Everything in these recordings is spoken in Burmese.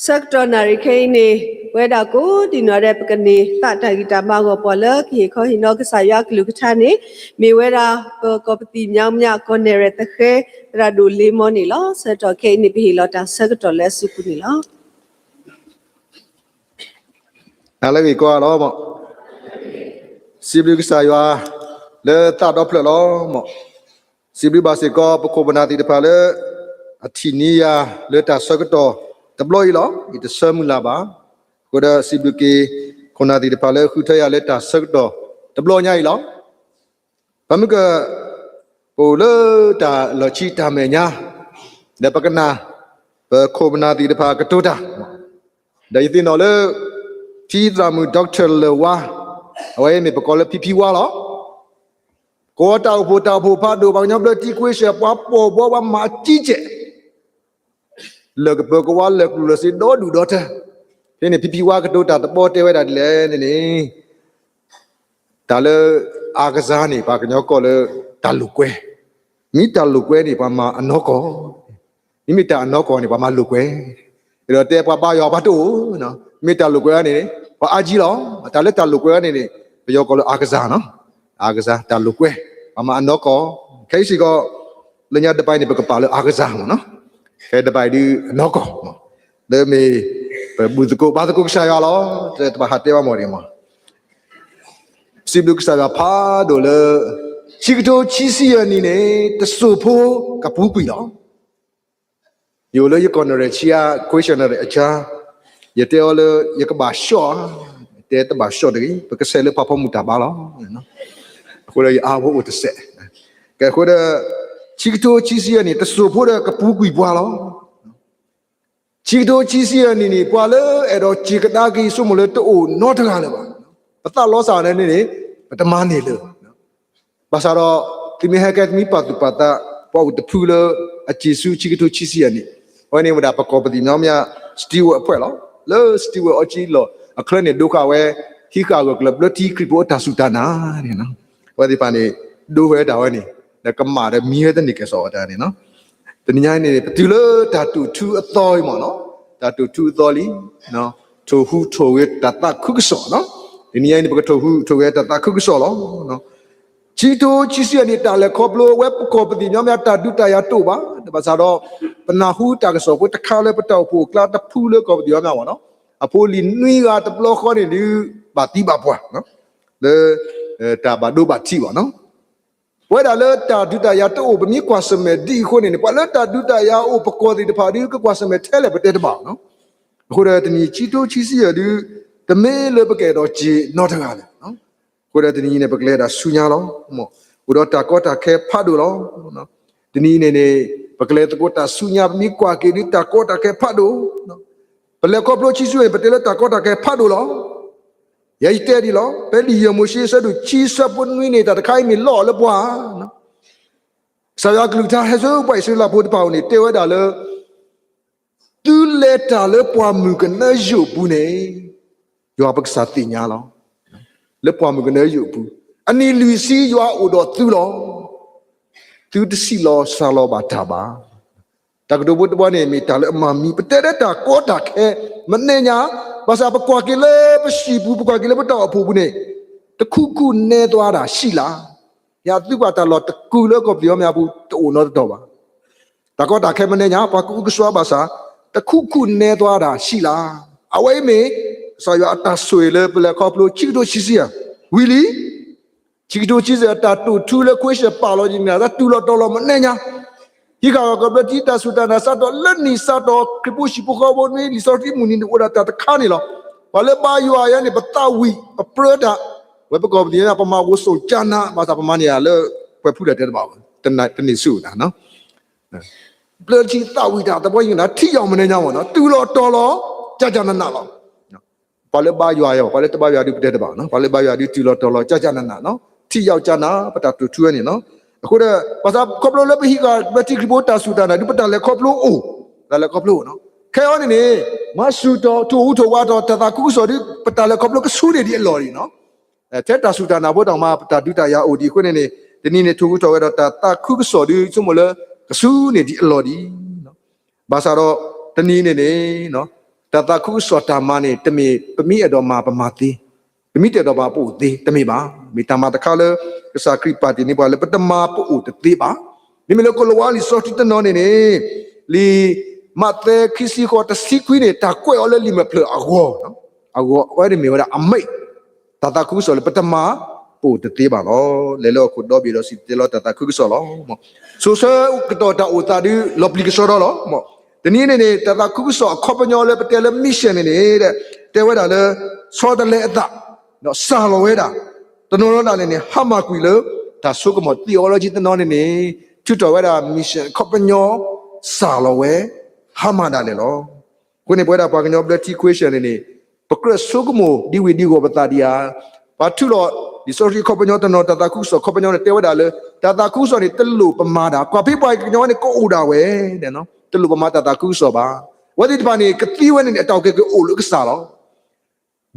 Secretary Kane, where the good in a replicane, that Tagitamago Pola, Kiko, Hinokasayak, Lukatani, Miwera, Copati, Yamya, Conere, the He, Radu Limonilla, Seto Kane, Pilota, Secretary Lesupunilla. Alavi go along. Sibu Sayua, le Tad of Lelo, Sibu Basico, Cobanati the Pale, Atinia, Leta Secretary. The blow law, it is Sermulaba, Goda Sibuki, Konadi the Pale, Hutaya Leta Circle, the blow law. Pamika Polo da Lochita Mena, the Pagana, the Cobanadi the Pacatuta. The Ithinole, Tidramu Doctor Lewa, away me Pacola Pipi Walla. Go out, put out, Pado, Banyabla Tiquisha, Papo, Boba Matiche. Look, Burgowa, look, Lucy, don't do daughter. Then a pipi walk to that boat away at land. Talo Agazani, Paganoko, Taluque. Meet Taluque, Pama, Anoko. Imita Anoko, Pama Luque. You are there, Papa, your batu, no. Meet Taluque, or Agilo, Taleta Luque, Yoko Agazano, Agaza, Taluque, Pama Anoko, Casey go, Lenya the Pine Pacapalo, Agazano, no. Head by the Noko. Let me Buzuko Bataco Shayalo, that Bahatea Morima. Sibuk Sagapa, Dole, Chicto Chisianine, the Supo, Capupino. You lay your connorechia, questioner a cha, Yeteola, Yakaba Shaw, Tet Bashodi, because Sele Papa Mutabalo, you know. What are you out to say? Chicto Chisiani, the Supura Capuki Boalo Chicto Chisiani, Boala, and Chicadaki Sumuleto, not a Galava. But that loss on any, but the money. Basaro, Timihakat me Patupata, Pau the Pula, a Chisu Chicto Chisiani. When he would have a copy of the Nomia, Stewart Puello, Lo Stewart Ochilo, a clan Duca where Hikago Club, Loti Cripota Sutana, you know. What if I do it or any? The Kamada mere than Nickas order, you know. The Nyan particular tattoo to a toy mono, tattoo to dolly, no, to who to it that cookso, no. The Nyan to who to it that cookso, no. Chito Chisianita, Le Coblo, Web Cop, the Yamata Duta Yatuba, the Basaro, Panahu Tagaso, with the Kala Patapu, Clad the Pula of the Yamano, a poli Nui at the block on you, Batibapua, no. The Tabadu Batiwa, no. Where I learned that do that yato, but me was some deacon, but let that do that ya over the party, you was some telepated about, no? Who at the Chito Chisia do the male lebaget or G, not a gun, no? Who at the Nebagleda Sunyalo, mo, without Takota Ke Padulo, no? The Nine Bagleta Gota Sunya Miqua, Takota Ke Padu, no? But let Coplo Chisu, but let Takota Ke Padulo. Yaiteri law, Belly Yamushi said to cheese up when we need that kind of law, the bois. Sayakluta has a by Silla put pound it, $2. Do let Le Poimugan you pune. You are Satinalo. Le Poimugan you poo. And then you see you are Udo too long. To the sea law, Salo Bataba. Takdo would one name, Mammy, but Tereta, Kotak, Manena. Basa apa kuakile, besibu kuakile betul apa punya. Tekuku ne tu ada sila. Ya tu kata lot tekule kau dia meabu tu not doa. Takut tak kemen nya apa aku kesua basa. Tekuku ne tu ada sila. Awai me saya atas suile bela kau perlu cikgu cisia. Willy cikgu cisia tatu tu le kuisha palo jingga tatu lot dola mana nya. Jika kau berarti tak sudah nasa do leni sado kepusi pukau boni di sorti muni di udah tak kani lo. Walau bayu ayah ni betawi, berada. Walau kau dia apa mahu so jana masa pemani ya le perlu dah terbawa. Tenai sudah, no. Berarti tahu dah tapi yang nak tiang mana nyawa, no. Tu lo tolo jajanan nak lo. Walau bayu ayah, walau terbayu ada terbawa, no. Walau bayu ada tu lo tolo jajanan nak, no. Tiang jana pada tujuan ni, no. အခုတော့ဘာသာကောပလိုလည်းပြီးကဘတိကဘောတာဆူတာနာဒီပတာလည်းကောပလိုအိုဒါလည်းကောပလိုနော်ခဲရောနေနေမဆူတော်တူဦးတော်ဝါတော်တတာကုဆိုဒီပတာလည်းကောပလိုကဆူနေဒီအလော်ရီနော်တဲ့တာဆူတာနာဘောတောင်မှတာဒုတာယာအိုဒီခွနေနေဒီနေ့နေတူဦးတော်ဝါတော်တတာကုဆိုဒီစုမလဲကဆူနေဒီအလော်ဒီနော်ဘာသာတော့တနည်းနေနေနော်တတာကုဆိုတာမနေတမေပမိအတော်မှာပမာသေးပမိတဲ့တော်ပါပို့သေးတမေပါမိတမတခါလေကစားခရီပါတီနေပါလေပတမပို့သေးပါဒီမလို့ကလဝါလီစောတိတနော်နေနေလီမတ်ခီစီကိုတစီကွီနေတာကွဲော်လေလီမဖလအဂေါနော်အဂေါဝဲဒီမေဝရအမိတ်တတာကုဆိုလေပတမပို့သေးပါလောလေလောခုတော့ပြီးတော့စီတေလောတတာကုဆိုလောဆိုဆာကတော့တာဥတာဒီလောပလီကဆိုလောမောတနည်းနေတတာကုဆိုအခေါပညောလေပတဲလေမစ်ရှင်နေတဲ့တဲဝဲတာလေစောတလေအတာနော်ဆာလောဝဲတာတနော်တော့တာနေဟာမကွီလေဒါဆုကမ theology တနော်နေချွတ်တော်ဝဲတာ mission ခေါပညောဆာလောဝဲဟာမတာလေလောကိုနေပွဲတာပါကညော blood equation နေပကရဆုကမဒီဝီဒီကိုပတာဒီယာဘာထုလို့ဒီ sorry ခေါပညောတနော်တတာကုဆိုခေါပညောနေတဲဝဲတာလေတတာကုဆိုနေတလူပမာတာကွာဖိပွားကညောနေကိုအိုတာဝဲတဲ့နော်တလူပမာတတာကုဆိုပါဝဒီတပါနေကတိဝဲနေအတောက်ကအိုလို့ကစားလော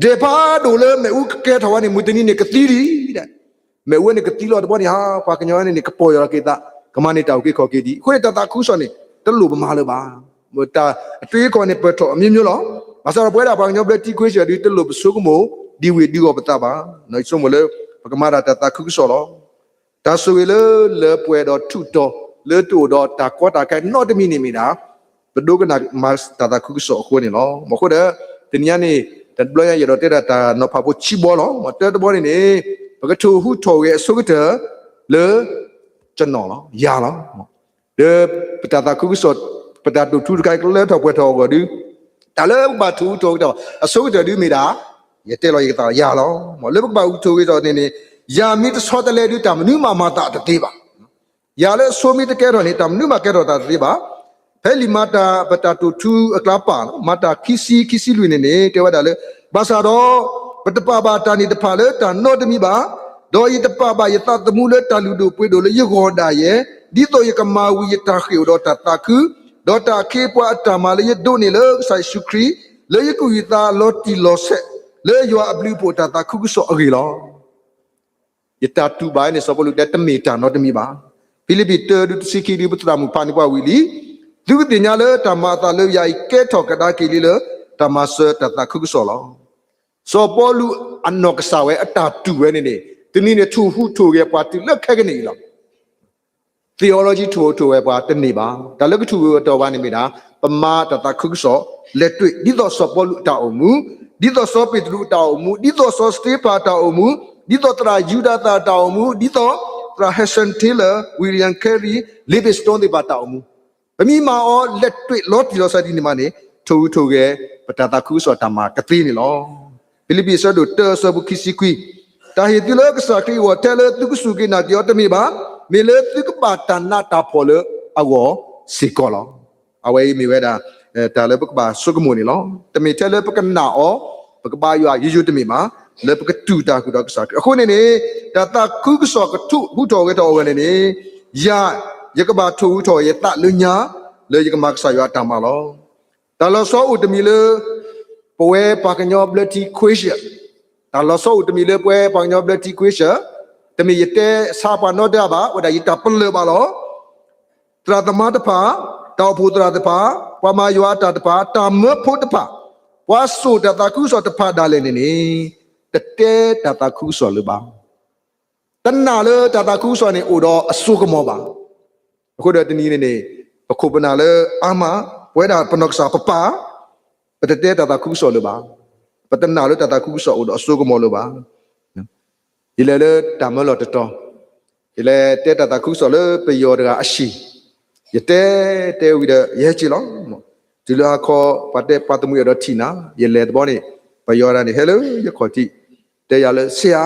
ဒေပါဒိုလေမေဥကဲထဝနေမူတနီနေကတိရီတဲ့မေဝနေကတိလို့တပေါ်နေဟာပါကညောနေကပေါ်ရကေတာကမနေတောက်ကေခေါ်ကေဒီခွေတတာခုစောနေတလူပမာလို့ပါမတာအတွေးခေါ်နေပတ်တော့အမြင့်မျိုးလောမဆာပွဲတာပါကညောဘလက်တီခွေရှယ်ဒီတလူပစုကမိုဒီဝီဒီကိုပတာပါနိုင်စုံမလေပကမာတာတတာခုစောလောဒါဆိုလေလေပွဲတော့ထုတော့လေတူတော့တာကောတာကဲနော့တမီနေမိတာဘဒုကနာမတ်တတာခုစောခိုးနေလောမခုတဲ့တနည်းနေတဘလရရတဲ့တာနော်ဖာဖို့ချီဘောလောမတဲ့တဘောနေဘကထူဟုထော်ရဲ့ဆုကတလေကျွန်တော်လောရလောလေပတတာခုစောပတတူထူကဲကလေထော်ပွဲထော်ကဒီတလေဘာထူထော်တော့အဆုကတဒီမိတာရတဲ့လောရတာရလောမလေဘကဘာဦးထော်ရဲ့တော့နေယာမီတဆောတလေဒီတမနုမာမတာတေးပါရလေဆိုမီတကဲတော့နေတမနုမာကဲတော့တာတေးပါဖဲလီမာတာပတတူထူအကလာပါမာတာခီစီလွင်နေတဲဝဒါလေဘာသာတော့ပတပပါတာနေတဖာလေတာနော့တမီပါဒေါ်ယတပပါယတတမှုလေတာလူတို့ပွေတို့လေယေဂောဒါရဲ့ဒီတော့ယကမာဝီယတာခေတော့တာတာခုဒေါ်တာခေပွားအတမလေယဒိုနေလေဆိုင်ရှုခရီလေယကူယတာလော်တီလော်ဆက်လေယောအဘလူပိုတာတာခုကုဆောအဂီလောယတာတူဘိုင်းနေစပလူတဲ့တမီတာနော့တမီပါဖိလိပီတေဒုစီကီဒီပတရာမူပါနိပွားဝီလီလူတင်ညာလေတမတာလေရိုက်ကဲထော်ကတာကီလီလေတမဆတတာခုကုဆောလောစောပေါ်လူအနောက်ကစားဝဲအတာတူဝဲနေနေတနည်းနဲ့ထူဟုထိုရဲ့ပါတီလက်ခက်ကနေလော theology ထိုဝဲပါတနေပါဒါလက်ကထူတော်ပါနေမိတာပမာတတာခုကုဆောလက်တွေ့ဒီတော့စောပေါ်လူတာအမှုဒီတော့စောပေတလူတာအမှုဒီတော့စောစတေပါတာအမှုဒီတော့တရာယူဒာတာတာအမှုဒီတော့တရာဟက်ဆန်တေလာဝီလီယမ်ကယ်ရီလီဗစ်စတွန်ဒီပါတာအမှုအမိမာအောလက်တွေ့လော်တီလော်စာဒီနေမနေထိုရဲ့ပတတာခုဆောတမကတိနေလောဖိလိပ္ပိစဒုတဆဘုခိစီကွီတာဟီတီလောကစကီဝတဲလတုကစုကိနာပြောတမီပါမေလေတုကပါတနာတာဖောလအဝစီကောလောအဝေးမီဝဲတာတာလေပကပါဆုကမိုနီလောတမီတဲလေပကနာအောပကပါယွာယေယုတမီမှာလေပကတူတာကုတော့ကစကအခုနေနေတာတာခုကဆောကထုဟုတော်ကတော်ဝဲနေယာယကဘာထုဟုတော်ရဲ့တလူညာလေယကမကဆာယွာတမလောတာလောဆောဥတမီလေပွဲပါကညောဘလက်တီခွေးရှက်တာလောဆောဥတမီလေပွဲပါကညောဘလက်တီခွေးရှက်တမီရတဲ့စာပါနောဒဘာဝဒယတပလဘာလောတရာသမတဖာတောဖူတရာတဖာပမာယွာတတဖာတာမဖို့တဖာဝါဆုတတခုဆောတဖာဒါလည်းနေတတဲတတခုဆောလဘာတနာလေတတခုဆောနေဥတော်အဆုကမောပါအခုတော့တနည်းနေအခုပနာလေအာမဝဲတာပနောက်စာပပပတတဲတတခုဆောလဘာပတနာလေတတခုဆောဥတော်အဆုကမောလဘာဒီလေတမလောတတော်ဒီလေတဲတတခုဆောလေပယောတကအရှိယတဲဝိဒရဲချီလောဒီလာခေါ်ပတ်တမှုရတော့ထီနာရလေတဘောနေပယောရနေဟဲလိုရခေါ်တိတဲရလေဆရာ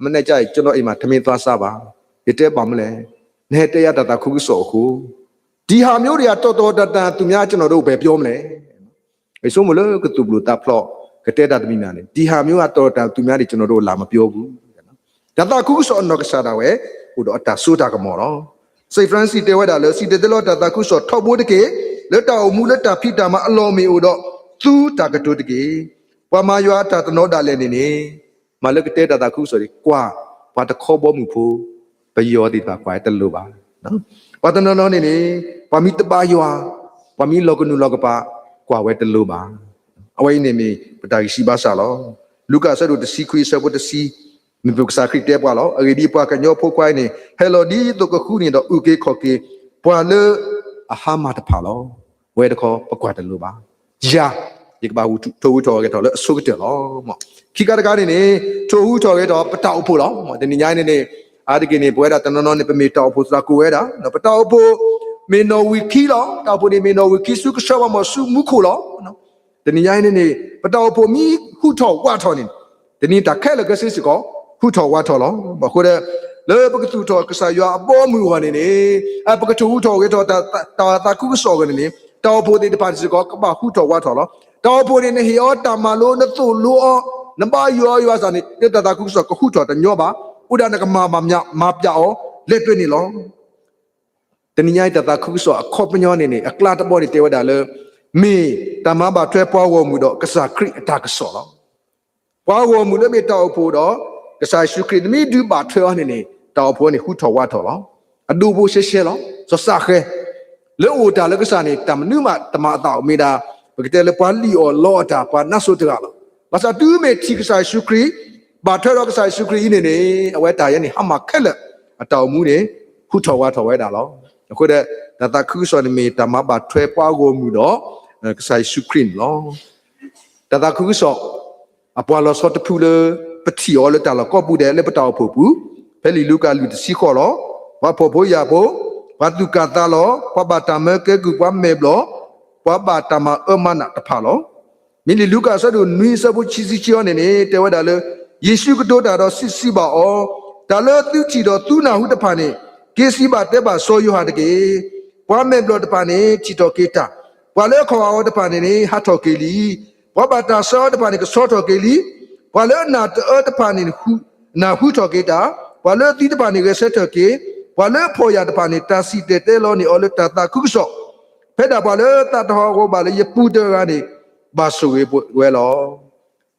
မနေ့ကျကျွန်တော်အိမ်မှာထမင်းသွားစားပါရတဲပါမလဲနဲ့တဲရတတခုဆောခုဒီဟာမျိုးတွေကတော်တန်သူများကျွန်တော်တို့ပဲပြောမလဲအဲဆိုမလို့ကတူဘလူတာဖလော့ကတဲတာတမိနာနေဒီဟာမျိုးကတော်တန်သူများတွေကျွန်တော်တို့လာမပြောဘူးတတခုဆောနောကစားတာဝဲ ဥတော့အတာဆိုတာကမောတော့စိတ်ဖရန်စီတဲဝဒါလေစီတဲလောတာတာခုစောထောက်ဖို့တကေလက်တောက်မူလက်တာဖိတာမအလောမီဥတော့သူတာကတုတကေပမာယောတာတနောဒါလည်းနေမလကတဲတာတာခုဆိုဒီကွာဘာတခေါ်ဘောမှုဖို့ဘယောတိတာကွာတလို့ပါနော်ဘာတနောနေဘာမီတပါယောဘာမီလောကနုလောကပါကွာဝဲတလို့ပါအဝိနေမီပတာရှိပါစားလောလူကာဆတ်တို့တစီခွေဆဘတ်တစီမပုကစားခရစ်တဲပွာလောအဂေဒီပွာကညောဖို့ကွိုင်းနေဟဲလိုဒီတော့ကခုနေတော့ဥကေခေါကေပွာလေအဟာမတဖာလောဝဲတခေါ်ပကွာတလို့ပါယာဒီကဘာဝထိုးထော်ကေတော့လေအဆုကတဲလောမောခိကတကားနေထိုးထော်ကေတော့ပတောက်ဖို့လောမောတညိုင်းနေအာဒီကေနေပွဲတာတနော်နေပမေတောက်ဖို့စလာကိုဝဲတာနော်ပတောက်ဖို့မေနော်ဝီခီလောတောက်ဖို့နေမေနော်ဝီခီစုကရှောမဆူမူခိုလောနော်တညိုင်းနေပတောက်ဖို့မီခုထော်ဝါထော်နေတနည်းတခဲလကစစ်စကောခုထော်ဝါထော်လောဘခုတဲ့လေပကတူထော်ကစားရွာအပေါ်မူဝနေနေအပကတူထော်ကေတော့တာခုကစောကနေနေတောက်ဖို့ဒီပါစကောကဘာခုထော်ဝါထော်လောတောက်ဖို့နေဟီအောတမလိုနသူလိုနဘာယောစနေတတာခုစောကခုထော်တညောပါဥဒနကမပြောလက်တွေ့နေလောတနည်းတတာခုစောအခေါပညောနေအကလာတဘောနေတေဝဒါလေမေတမဘာထွဲပွားဝမှုတော့ကစားခရစ်အတာကစောလောပွားဝမှုလည်းမတောက်ဖို့တော့ကစားရှုခရစ်မီဒူဘာထွဲနေတောက်ဖို့နေခုထော်ဝါထော်လောအဒူဖို့ရှဲရှဲလောစစခဲလေအိုတာလည်းကစားနေတမနုမတမအတောက်မေတာဘကတဲ့လေပွားလီအော်လောတာပွားနတ်ဆိုတကလောဘာသာတူမေတီကစားရှုခရစ်ဘာထွဲတော့ကစားရှုခရစ်နေအဝဲတာရဲ့နေဟမခက်လက်အတောက်မှုနေခုထော်ဝါထော်ဝဲတာလောအခုတဲ့တတခုဆိုနေမေတမဘာထွဲပွားကိုမှုတော့ကစားရှုခရစ်လောတတခုဆိုအပွာလောစောတဖူလေပတိောလတလကောပူတယ်လေပတောက်ဖို့ဘူးဖဲလီလူကလူတစီခေါ်လောဘာဖို့ဖို့ရဖို့ဘာတုကတာလောဘဘာတမကေကူကွာမေဘလောဘဘာတမအမနာတဖာလောမီလီလူကဆဒုနွီဆဘချီစီချောနေတဲဝဒါလေယေရှုကတိုးတာတော့စစ်စီပါအောဒါလေသူချီတော့သူနာဟုတဖာနေကေစီပါတဲပါဆိုယဟာတကေဘွားမေဘလောတဖာနေချီတော့ကေတာဘွာလေခေါ်အောတဖာနေဟာတော့ကေလီဘဘာတာဆောတဖာနေကဆောတော့ကေလီဘွာလေနာတဖာနေဟုနာဟုတော့ကေတာဘွာလေတီတဖာနေကဆက်တော့ကေဘွာလေဖော်ရတဖာနေတာစီတဲလောနေအော်လတာတာခုဆောဖဲတာဘွာလေတတ်တော်ကိုဘွာလေယပူတကနေဘာဆိုဝဲလော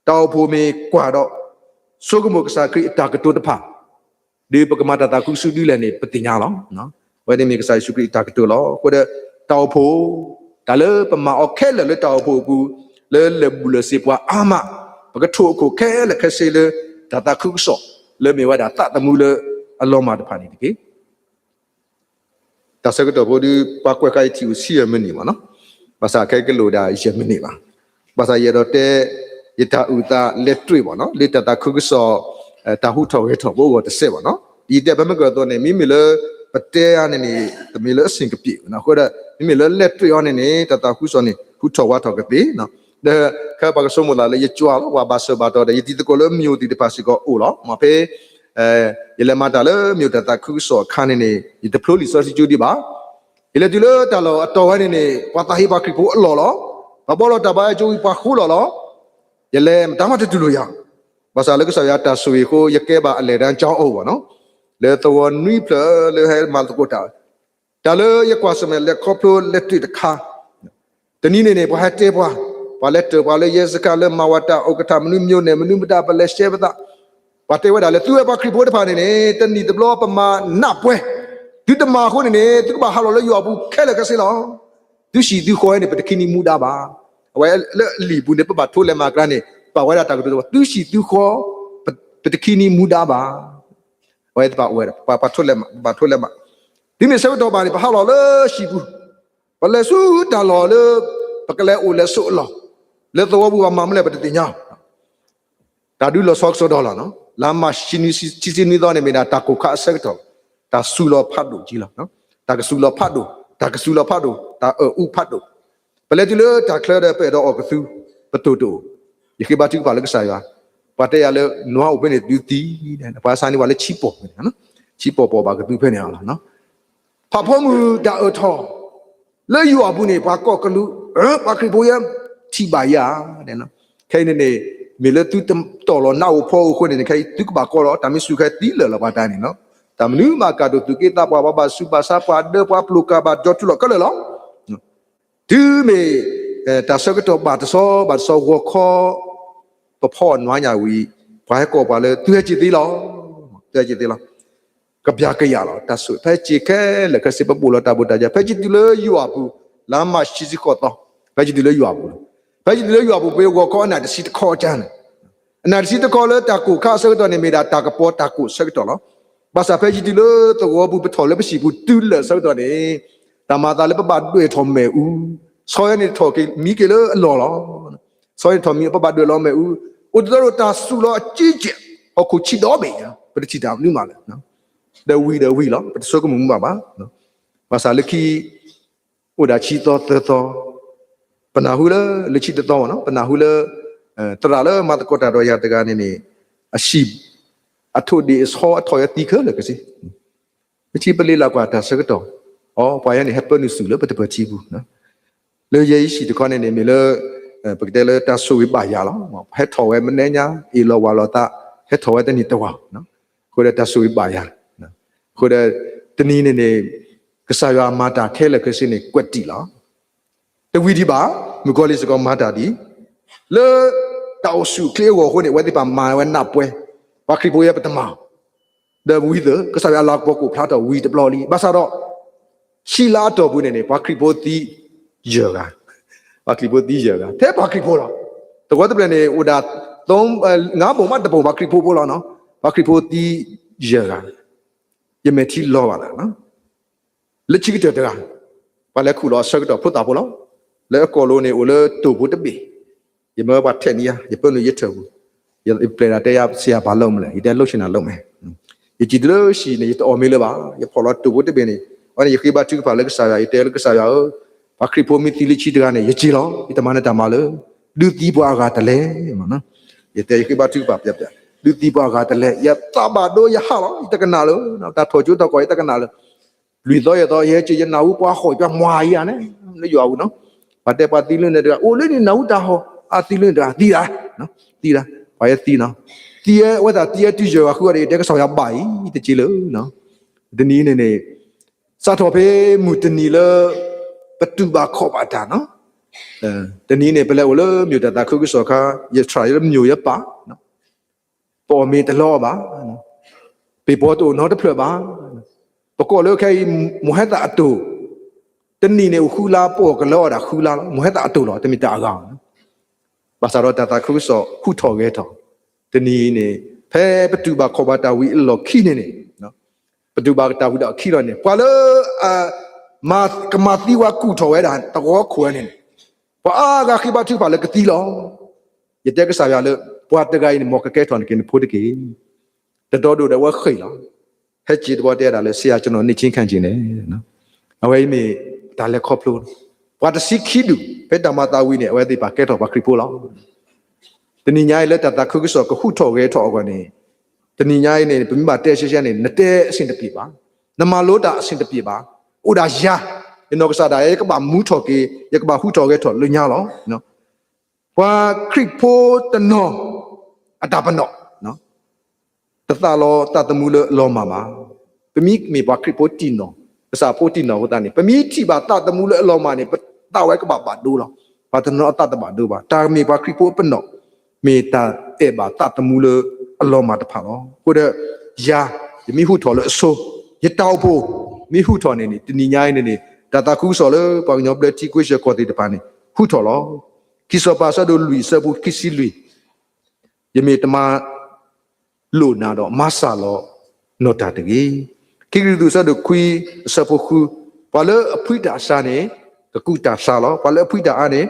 တောက်ဖို့မေကွာတော့ဆိုကမကစားခရစ်တာကတိုတဖာဒီပကမတာတာခုစုဒီလည်းနေပတိညာလောနော်ဝဲဒီမေကစားရှုခရစ်တာကတိုလောကိုတဲ့တောက်ဖို့ဒါလေပမာအခဲလေတောက်ဖို့ဘူးလေဘူလေစေပွားအာမပကထိုကိုခဲလေခစေလေတာတာခုဆောလေမေဝဒါတတမှုလေအလောမာတဖာနေတကေတာစကတော့ဘောဒီပကွက်ခိုက်တီကိုစီရမနေမှာနော်ဘာသာခဲကလိုဒါရမနေပါဘာသာရတော့တဲ့ယတာဥတာလက်တွေ့ပါနော်လက်တတာခုဆောတာဟုထော်ရဲထော်ဘောကိုတစ်ဆက်ပါနော်ဒီတဲ့ဘမကတော့နေမိမိလေပတဲရနေတမီလေအစင်ကပြေနော်ခေါ်တဲ့မိမိလေလက်တွေ့ရနေတတာခုဆောနေဟုထော်ဝါထော်ကပြေနော်တဲ့ခါပါကဆိုမလာလေရကြွားဝါဘာဆဘာတော့ယတိတကိုလေမြို့တီတပါစီကိုအိုလောမဖေယလမတာလေမြို့တတာခုဆောခါနေယတဖလိုလီဆောစီကျူဒီပါယလဒီလေတလောအတော်ဝဲနေပတာဟိပါခိကိုအလောလောဘာဘောလောတပါကျူပါခူလောလောယလေတမတတူလို့ရဘာသာလေကဆရာတာဆွေကိုယကဲပါအလေတန်းကြောင်းအုပ်ပါနော်လေတော်နွိပလလေဟဲမတ်ကိုတာတလေယကွာစမဲလေခေါပလိုလက်တိတခါတနည်းနေဘာတဲပွားဘာလက်တဘာလေယစကလေမဝတာဥကထမနုမျိုးနေမနုမတာပလက်ရှေပတာဘာတဲဝဒါလေသူ့ဘခရီပိုးတဖာနေတနီတဘလောပမာနပွဲဒီတမာခုနေသူကဘာဟာလောယောဘူးခဲလေကစေလောသူရှိသူခေါ်နေပတခိနီမူတာပါဝဲလီဘူးနေပပထိုးလေမာကရနေပါဝဲတာကတော့သူရှိသူခေါ်ပတခိနီမူတာပါဝဲပါဝဲပါထိုးလေပါထိုးလေမဒီမေဆောတော့ပါနေဘာဟာလောလေရှိဘူးဘလဲဆူတာလောလေပကလဲအိုလဲဆူလောလေတော့ဘူးမမလဲပတတိညာဒါဒူလောဆော့ဆောဒေါ်လာနော်လာမရှိနီစီစီနီတော့နေမတာတာကိုခအဆက်တော့ဒါဆူလောဖတ်တို့ကြီးလားနော်ဒါကဆူလောဖတ်တို့ဒါကဆူလောဖတ်တို့ဒါဥဖတ်တို့ဘလဲဒီလေဒါကလဲတဲ့ပဲတော့ကဆူပတူတူယခိဘာတိပါလကဆာယာပါတဲ့ရလေနွားဥပနေတူတီတဲ့ဘာသာနေပါလေချီပေါ်နော်ချီပေါ်ပေါ်ပါကတူဖဲနေအောင်လားနော်ဖဖို့မှုဒါအထောလေယူအဘူးနေဘာကော့ကလူဘာခရီဘိုယမ်တီပါယာတဲ့နော်ခဲနေမေလေတူတော်လောနောက်ဖို့ခွနေခဲတူကဘာကောတော့တမစ်စုခဲတီလလပါတိုင်းနော် ta menu maka do tu kita apa supa sapa de pa pluka ba dot lo ka le lo tu me ta so ka to ba so wo kho pa phon wa nya wi ba ko ba le tu chi ti lo ka bya ka ya lo ta so phe chi ke le ka se pa bu lo ta bu ta ja phe chi ti le yu a bu la ma shi si ko to phe chi ti le yu a bu phe chi ti le yu a bu pe wo ko na de si kho chan na si to ko le ta ku kha so to ne me da ta ka po ta ku so to lo ba sa phe chi ti le to wo bu pa tho le pa si bu tu le so to ne ta ma ta le pa ba dwe tho me u so ya ni tho ke mi ke le lo lo so ya tho mi pa ba dwe lo me u u to ta su lo chi chi o ku chi do be ya pa chi ta lu ma le no the we lo pa so ko mu ba no ba sa le ki u da chi to to pa na hu le chi to no pa na hu le tra le ma ta ko ta do ya ta ga ni a shi a tho di so a tho ya ti ke le ke si chi pa le la kwa ta so ko to pa ya ni happen ni su le pa ta pa chi bu no le ye shi to ko ni me le pa ke le ta so wi ba ya lo he tho we me ne nya e lo wa lo ta he tho we ta ni to wa no ko le ta so wi ba ya ko le ta ni ne ka sa ya ma ta ke le ke si ni kwet ti la te wi di ba mu ko le so ko ma ta di le ta o su kle wo ho ni we ti ba ma we na pwe ba kri bo ya pa ta ma the with the ka sa ya la ko ko phla to wi de blo li ba sa do shi la to bu ne ne ba kri bo ti ye ga ba kri bo ti ye ga the ba kri bo la to ko de ne o da thom nga bo ma de bo ba kri bo la no ba kri bo ti ye ga ye me ti lo ba la no le chi de ga ba le khu lo sa ko phut ta bo lo le ko lo ne o le to bu de bi ye me ba the ni ya ye pe no ye the bu ye ple da te ya sia ba lo mle ye de lo shin na lo me ye ji de lo shi ne ye to o me le ba ye pho lo to bu de bi ne wa ne ye khi ba tu ba le ka sa ya ye te le ka sa ya ba kri po mi ti li chi de ga ne ye ji lo ye ta ma ne ta ma le du ti bwa ga ta le ma no ye te ye khi ba tu ba pya pya du ti bwa ga ta le ye ta ba do ya ha lo ta ka na lo na ta tho chu ta ko ye ta ka na lo lui do ye chi ye na u bwa ho bya mwa ya ne le yo u no ba te pa ti le ne da o le ni na u ta ho a ti le da ti da no ti da ba ye ti no ti ye wa ta ti ye ti je wa khu ya de ka sa ya ba yi te chi lo no de ni ne sa tho phe mu te ni le pa tu ba kho ba ta no de ni ne pe le o le myu ta ta khu ku so kha ye try le myu ye pa no po me te lo ba no pe po to no te phlo ba ba ko le khai mu ha ta atu te ni ne khu la po ka lo da khu la mu ha ta atu lo te mi ta ga ba sa ro ta ta khu so khu tho ge tho te ni ne phe pa tu ba kho ba ta wi lo khi ne ne no pa tu ba ta wi da khi lo ne pa le ma ka ma ti wa ku tho we da ta ko khwe ne pa a ga khi ba tu ba le ka ti lo ye te ka sa ya le pa ta ga ni mo ka ke thon ke ni pho de ke ta do do da wa khai lo he chi do de da le sia chuno ni chin khan chin ne no a we me ta le kho plo pa ta si khi du pe ta ma ta wi ne a we ti ba ke tho ba kri pho lo te ni nya le ta ta khu so ko hu tho ge tho ko ne te ni nya ne pe mi ba te shi shi ne na te a sin de pi ba na ma lo da a sin de pi ba o da ya no ka sa da ye ka ba mu tho ke ye ka ba hu tho ge tho lu nya lo no pa kri pho ta no a ta pa no no ta ta lo ta ta mu le lo ma ma pe mi ba kri pho ti no ka sa pho ti no ho ta ne pe mi ti ba ta ta mu le lo ma ne ta we ka ba do lo ba ta no ta ta ba do ba ta mi ba kri pho pa no me ta e ba ta ta mu le lo ma ta pha lo ko de ya mi hu tho le so ye tao po mi hu tho ne ni ti ni nya ne ta ta khu so le pa nyo ble ti ku she ko ti ta pa ne hu tho lo ki so pa sa do lui sa bu ki si lui ye me ta ma lo na do ma sa lo no ta de ki ri du sa do kui sa po khu pa le a phui ta sa ne ka ku ta sa lo pa le phui ta a ne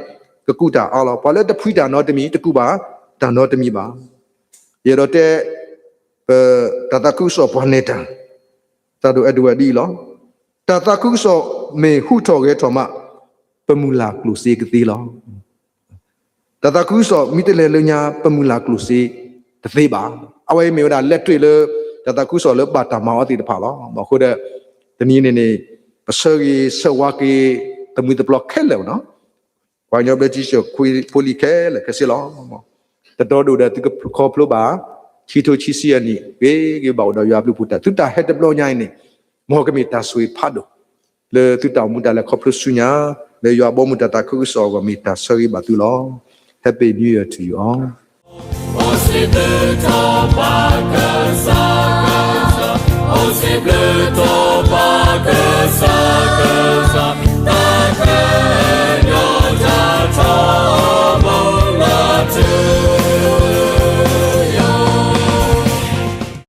ka ku ta a lo pa le ta phui ta no ta mi ta ku ba ta no ta mi ba ye ro te ta ta ku so pa ne ta ta do adu di lo ta ta ku so me hu tho ge tho ma pa mu la klu se ke ti lo ta ta ku so mi te le le nya pa mu la klu se ta te ba a we me da let twi le ta ta ku so le ba ta ma a ti ta pha lo ba khu de ta ni ne pa se ge se wa ke ta mu te block ke le no wa nyo be ji so khu poli ke le ke se lo ta do do da ti ko kho plo ba ချီထိုချီစီယနီဘေကေဘောက်တော့ရွာပလူပူတာသူတာဟက်တဘလောညိုင်းနေမောကမီတာဆွေဖတ်တော့လေသူတောင်မူတာလေခေါပလူဆုညာလေရွာဘောမူတာတာခုဆောကမီတာဆောရီဘာတူလော Happy New Year to you all O se bleu ton